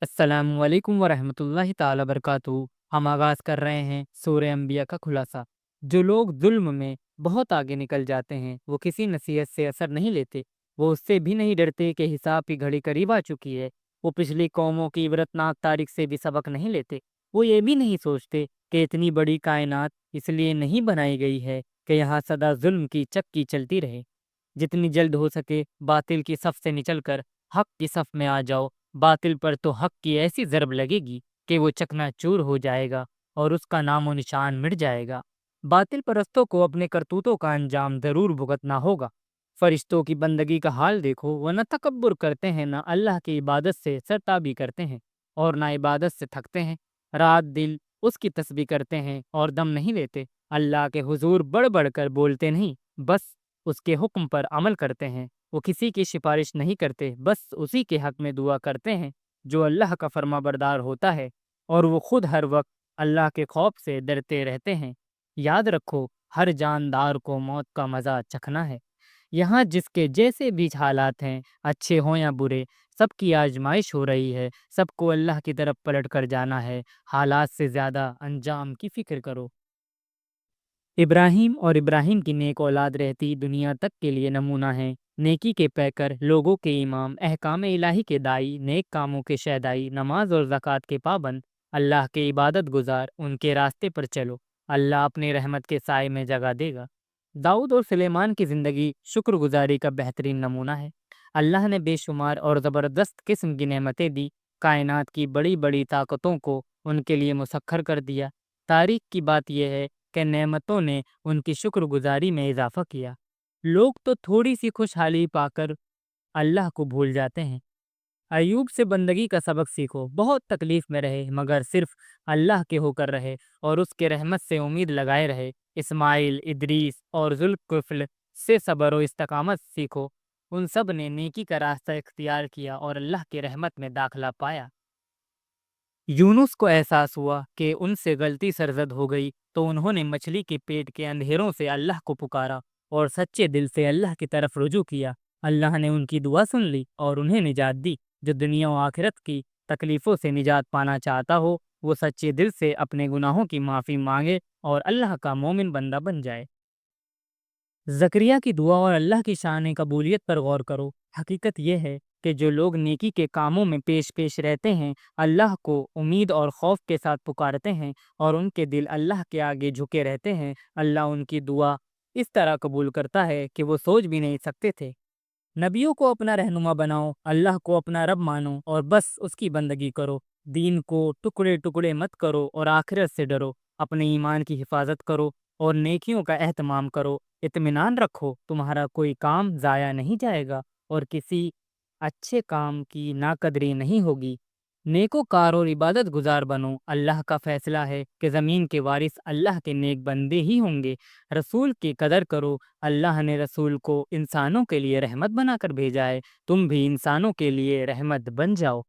السلام علیکم ورحمۃ اللہ تعالی وبرکاتہ۔ ہم آغاز کر رہے ہیں سورہ انبیاء کا خلاصہ۔ جو لوگ ظلم میں بہت آگے نکل جاتے ہیں وہ کسی نصیحت سے اثر نہیں لیتے، وہ اس سے بھی نہیں ڈرتے کہ حساب کی گھڑی قریب آ چکی ہے، وہ پچھلی قوموں کی عبرتناک تاریخ سے بھی سبق نہیں لیتے، وہ یہ بھی نہیں سوچتے کہ اتنی بڑی کائنات اس لیے نہیں بنائی گئی ہے کہ یہاں سدا ظلم کی چکی چلتی رہے۔ جتنی جلد ہو سکے باطل کی صف سے نچل کر حق کی صف میں آ جاؤ۔ باطل پر تو حق کی ایسی ضرب لگے گی کہ وہ چکنا چور ہو جائے گا اور اس کا نام و نشان مٹ جائے گا۔ باطل پرستوں کو اپنے کرتوتوں کا انجام ضرور بھگتنا ہوگا۔ فرشتوں کی بندگی کا حال دیکھو، وہ نہ تکبر کرتے ہیں، نہ اللہ کی عبادت سے سرتابی کرتے ہیں اور نہ عبادت سے تھکتے ہیں۔ رات دل اس کی تسبیح کرتے ہیں اور دم نہیں لیتے۔ اللہ کے حضور بڑھ بڑھ کر بولتے نہیں، بس اس کے حکم پر عمل کرتے ہیں۔ وہ کسی کی سفارش نہیں کرتے، بس اسی کے حق میں دعا کرتے ہیں جو اللہ کا فرما بردار ہوتا ہے، اور وہ خود ہر وقت اللہ کے خوف سے ڈرتے رہتے ہیں۔ یاد رکھو، ہر جاندار کو موت کا مزہ چکھنا ہے۔ یہاں جس کے جیسے بھی حالات ہیں، اچھے ہوں یا برے، سب کی آزمائش ہو رہی ہے، سب کو اللہ کی طرف پلٹ کر جانا ہے۔ حالات سے زیادہ انجام کی فکر کرو۔ ابراہیم اور ابراہیم کی نیک اولاد رہتی دنیا تک کے لیے نمونہ ہیں۔ نیکی کے پیکر، لوگوں کے امام، احکام الہی کے دائی، نیک کاموں کے شیدائی، نماز اور زکوٰۃ کے پابند، اللہ کے عبادت گزار، ان کے راستے پر چلو، اللہ اپنی رحمت کے سائے میں جگہ دے گا۔ داؤد اور سلیمان کی زندگی شکر گزاری کا بہترین نمونہ ہے۔ اللہ نے بے شمار اور زبردست قسم کی نعمتیں دی، کائنات کی بڑی بڑی طاقتوں کو ان کے لیے مسخر کر دیا۔ تاریخ کی بات یہ ہے کہ نعمتوں نے ان کی شکر گزاری میں اضافہ کیا۔ لوگ تو تھوڑی سی خوشحالی پا کر اللہ کو بھول جاتے ہیں۔ ایوب سے بندگی کا سبق سیکھو، بہت تکلیف میں رہے مگر صرف اللہ کے ہو کر رہے اور اس کے رحمت سے امید لگائے رہے۔ اسماعیل، ادریس اور ذوالکفل سے صبر و استقامت سیکھو، ان سب نے نیکی کا راستہ اختیار کیا اور اللہ کی رحمت میں داخلہ پایا۔ یونس کو احساس ہوا کہ ان سے غلطی سرزد ہو گئی تو انہوں نے مچھلی کے پیٹ کے اندھیروں سے اللہ کو پکارا اور سچے دل سے اللہ کی طرف رجوع کیا۔ اللہ نے ان کی دعا سن لی اور انہیں نجات دی۔ جو دنیا و آخرت کی تکلیفوں سے نجات پانا چاہتا ہو، وہ سچے دل سے اپنے گناہوں کی معافی مانگے اور اللہ کا مومن بندہ بن جائے۔ زکریا کی دعا اور اللہ کی شان قبولیت پر غور کرو۔ حقیقت یہ ہے کہ جو لوگ نیکی کے کاموں میں پیش رہتے ہیں، اللہ کو امید اور خوف کے ساتھ پکارتے ہیں اور ان کے دل اللہ کے آگے جھکے رہتے ہیں، اللہ ان کی دعا اس طرح قبول کرتا ہے کہ وہ سوچ بھی نہیں سکتے تھے۔ نبیوں کو اپنا رہنما بناؤ، اللہ کو اپنا رب مانو اور بس اس کی بندگی کرو۔ دین کو ٹکڑے ٹکڑے مت کرو اور آخرت سے ڈرو۔ اپنے ایمان کی حفاظت کرو اور نیکیوں کا اہتمام کرو۔ اطمینان رکھو، تمہارا کوئی کام ضائع نہیں جائے گا اور کسی اچھے کام کی ناقدری نہیں ہوگی۔ نیکوکار اور عبادت گزار بنو، اللہ کا فیصلہ ہے کہ زمین کے وارث اللہ کے نیک بندے ہی ہوں گے۔ رسول کی قدر کرو، اللہ نے رسول کو انسانوں کے لیے رحمت بنا کر بھیجا ہے، تم بھی انسانوں کے لیے رحمت بن جاؤ۔